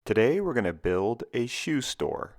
Today we're going to build a shoe store.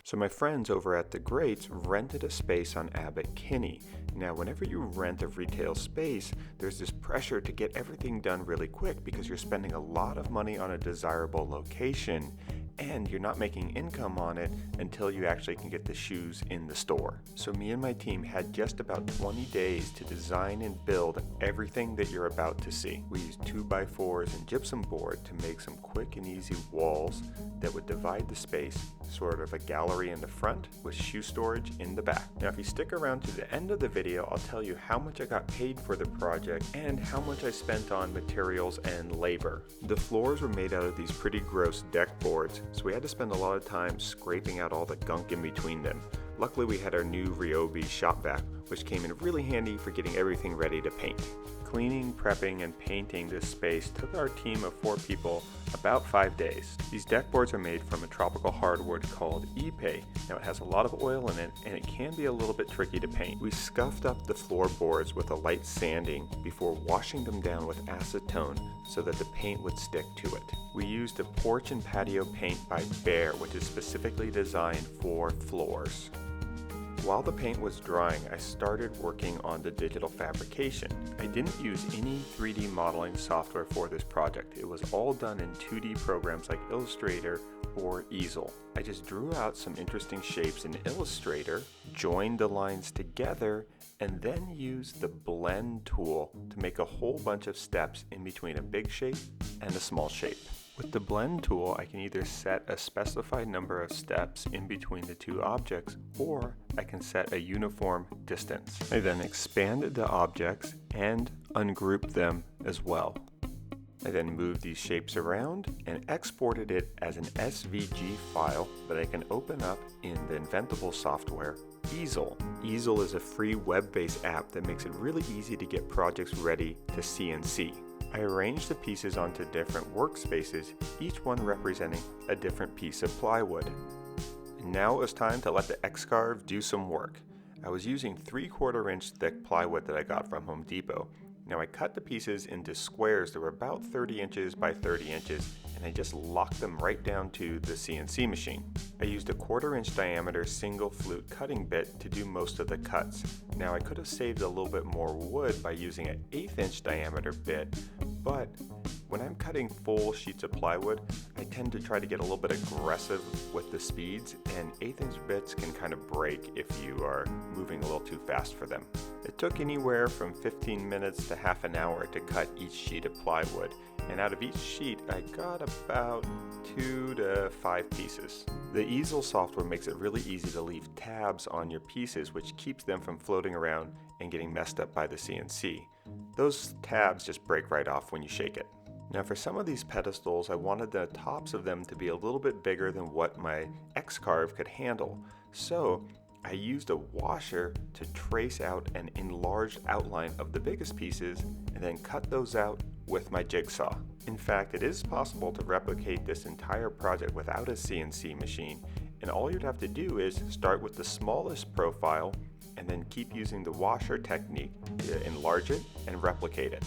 So my friends over at The Greats rented a space on Abbot Kinney. Now whenever you rent a retail space, there's this pressure to get everything done really quick because you're spending a lot of money on a desirable location and you're not making income on it until you actually can get the shoes in the store. So me and my team had just about 20 days to design and build everything that you're about to see. We used 2x4s and gypsum board to make some quick and easy walls that would divide the space, sort of a gallery in the front with shoe storage in the back. Now if you stick around to the end of the video, I'll tell you how much I got paid for the project and how much I spent on materials and labor. The floors were made out of these pretty gross deck boards, so we had to spend a lot of time scraping out all the gunk in between them. Luckily we had our new RYOBI shop vac, which came in really handy for getting everything ready to paint. Cleaning, prepping, and painting this space took our team of 4 people about 5 days. These deck boards are made from a tropical hardwood called ipe. Now it has a lot of oil in it and it can be a little bit tricky to paint. We scuffed up the floorboards with a light sanding before washing them down with acetone so that the paint would stick to it. We used a Porch and Patio paint by BEHR, which is specifically designed for floors. While the paint was drying, I started working on the digital fabrication. I didn't use any 3D modeling software for this project. It was all done in 2D programs like Illustrator or Easel. I just drew out some interesting shapes in Illustrator, joined the lines together, and then used the blend tool to make a whole bunch of steps in between a big shape and a small shape. With the blend tool, I can either set a specified number of steps in between the two objects, or I can set a uniform distance. I then expanded the objects and ungrouped them as well. I then moved these shapes around and exported it as an SVG file that I can open up in the inventables software, Easel. Easel is a free web-based app that makes it really easy to get projects ready to CNC. I arranged the pieces onto different workspaces, each one representing a different piece of plywood. And now it was time to let the X-carve do some work. I was using 3/4 inch thick plywood that I got from Home Depot. Now I cut the pieces into squares that were about 30 inches by 30 inches and I just locked them right down to the CNC machine. I used a 1/4 inch diameter single flute cutting bit to do most of the cuts. Now I could have saved a little bit more wood by using an 1/8 inch diameter bit, but when I'm cutting full sheets of plywood, I tend to try to get a little bit aggressive with the speeds, and 1/8 inch bits can kind of break if you are moving a little too fast for them. It took anywhere from 15 minutes to half an hour to cut each sheet of plywood, and out of each sheet I got about 2 to 5 pieces. The Easel software makes it really easy to leave tabs on your pieces, which keeps them from floating around and getting messed up by the CNC. Those tabs just break right off when you shake it. Now for some of these pedestals, I wanted the tops of them to be a little bit bigger than what my X-carve could handle. So I used a washer to trace out an enlarged outline of the biggest pieces and then cut those out with my jigsaw. In fact, it is possible to replicate this entire project without a CNC machine, and all you'd have to do is start with the smallest profile and then keep using the washer technique to enlarge it and replicate it.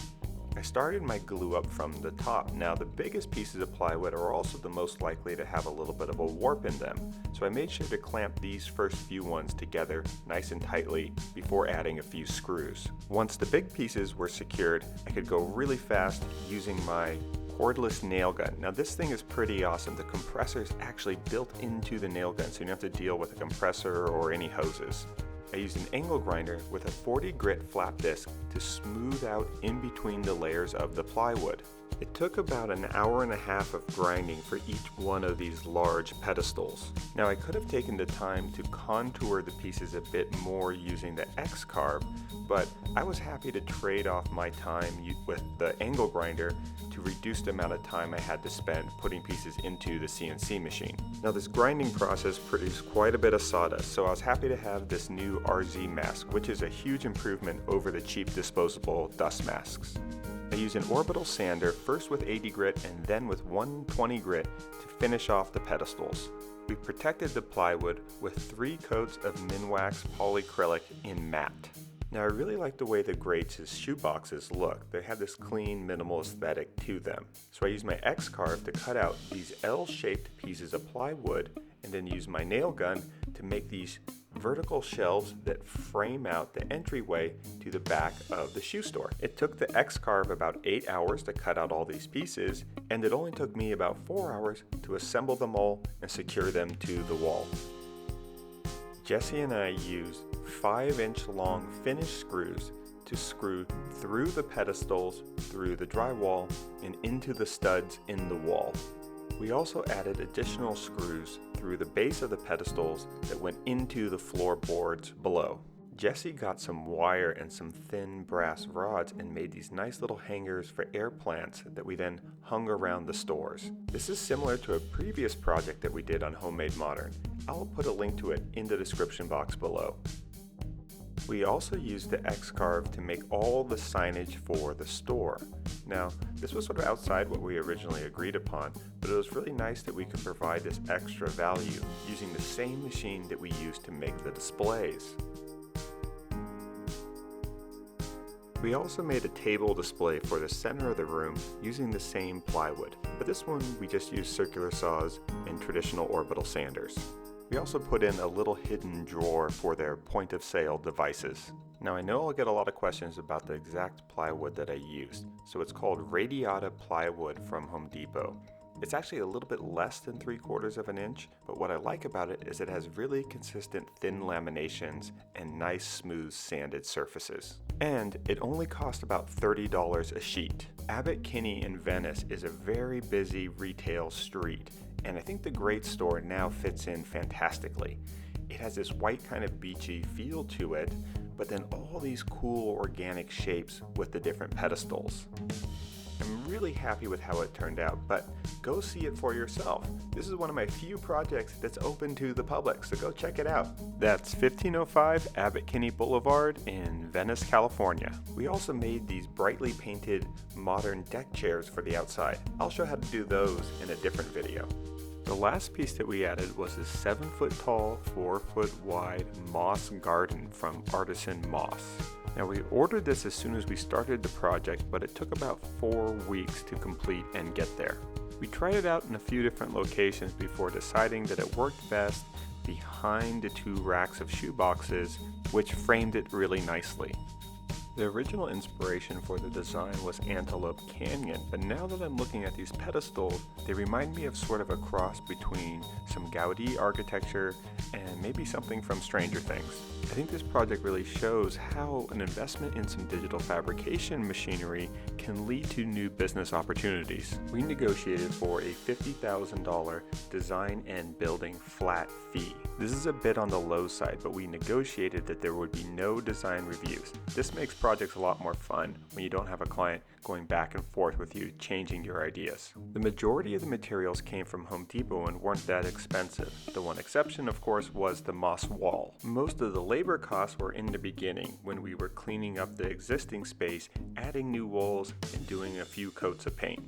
I started my glue up from the top. Now the biggest pieces of plywood are also the most likely to have a little bit of a warp in them, so I made sure to clamp these first few ones together nice and tightly before adding a few screws. Once the big pieces were secured, I could go really fast using my cordless nail gun. Now this thing is pretty awesome. The compressor is actually built into the nail gun, so you don't have to deal with a compressor or any hoses. I used an angle grinder with a 40 grit flap disc to smooth out in between the layers of the plywood. It took about an hour and a half of grinding for each one of these large pedestals. Now I could have taken the time to contour the pieces a bit more using the X-carve, but I was happy to trade off my time with the angle grinder to reduce the amount of time I had to spend putting pieces into the CNC machine. Now this grinding process produced quite a bit of sawdust, so I was happy to have this new RZ mask, which is a huge improvement over the cheap disposable dust masks. I used an orbital sander, first with 80 grit and then with 120 grit to finish off the pedestals. We protected the plywood with 3 coats of MINWAX polycrylic in matte. Now I really like the way the grates' shoeboxes look. They have this clean, minimal aesthetic to them. So I used my X-carve to cut out these L-shaped pieces of plywood and then use my nail gun to make these vertical shelves that frame out the entryway to the back of the shoe store. It took the X-carve about 8 hours to cut out all these pieces, and it only took me about 4 hours to assemble them all and secure them to the wall. Jesse and I used 5-inch long finished screws to screw through the pedestals, through the drywall, and into the studs in the wall. We also added additional screws through the base of the pedestals that went into the floorboards below. Jesse got some wire and some thin brass rods and made these nice little hangers for air plants that we then hung around the stores. This is similar to a previous project that we did on Homemade Modern. I'll put a link to it in the description box below. We also used the X-carve to make all the signage for the store. Now, this was sort of outside what we originally agreed upon, but it was really nice that we could provide this extra value using the same machine that we used to make the displays. We also made a table display for the center of the room using the same plywood, but this one we just used circular saws and traditional orbital sanders. We also put in a little hidden drawer for their point of sale devices. Now I know I'll get a lot of questions about the exact plywood that I used, so it's called Radiata plywood from Home Depot. It's actually a little bit less than 3/4 of an inch, but what I like about it is it has really consistent thin laminations and nice smooth sanded surfaces. And it only cost about $30 a sheet. Abbot Kinney in Venice is a very busy retail street, and I think the Great Store now fits in fantastically. It has this white kind of beachy feel to it, but then all these cool organic shapes with the different pedestals. I'm really happy with how it turned out, but go see it for yourself. This is one of my few projects that's open to the public, so go check it out. That's 1505 Abbot Kinney Boulevard in Venice, California. We also made these brightly painted modern deck chairs for the outside. I'll show how to do those in a different video. The last piece that we added was this 7-foot tall, 4-foot wide moss garden from Artisan Moss. Now we ordered this as soon as we started the project, but it took about 4 weeks to complete and get there. We tried it out in a few different locations before deciding that it worked best behind the 2 racks of shoe boxes, which framed it really nicely. The original inspiration for the design was Antelope Canyon, but now that I'm looking at these pedestals, they remind me of sort of a cross between some Gaudi architecture and maybe something from Stranger Things. I think this project really shows how an investment in some digital fabrication machinery can lead to new business opportunities. We negotiated for a $50,000 design and building flat fee. This is a bit on the low side, but we negotiated that there would be no design reviews. This makes projects a lot more fun when you don't have a client going back and forth with you changing your ideas. The majority of the materials came from Home Depot and weren't that expensive. The one exception, of course, was the moss wall. Most of the labor costs were in the beginning when we were cleaning up the existing space, adding new walls, and doing a few coats of paint.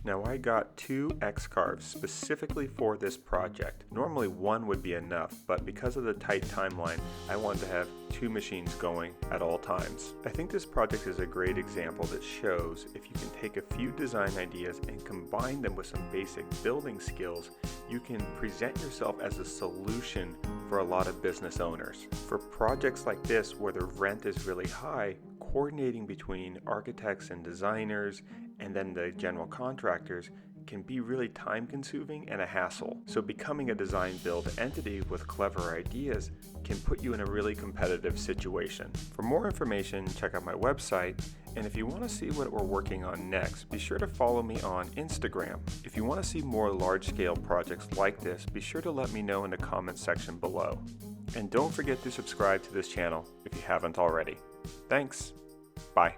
Now I got 2 X-carves specifically for this project. Normally 1 would be enough, but because of the tight timeline, I wanted to have 2 machines going at all times. I think this project is a great example that shows if you can take a few design ideas and combine them with some basic building skills, you can present yourself as a solution for a lot of business owners. For projects like this where the rent is really high, coordinating between architects and designers and then the general contractors can be really time consuming and a hassle. So becoming a design build entity with clever ideas can put you in a really competitive situation. For more information, check out my website, and if you want to see what we're working on next, be sure to follow me on Instagram. If you want to see more large-scale projects like this, be sure to let me know in the comments section below. And don't forget to subscribe to this channel if you haven't already. Thanks. Bye.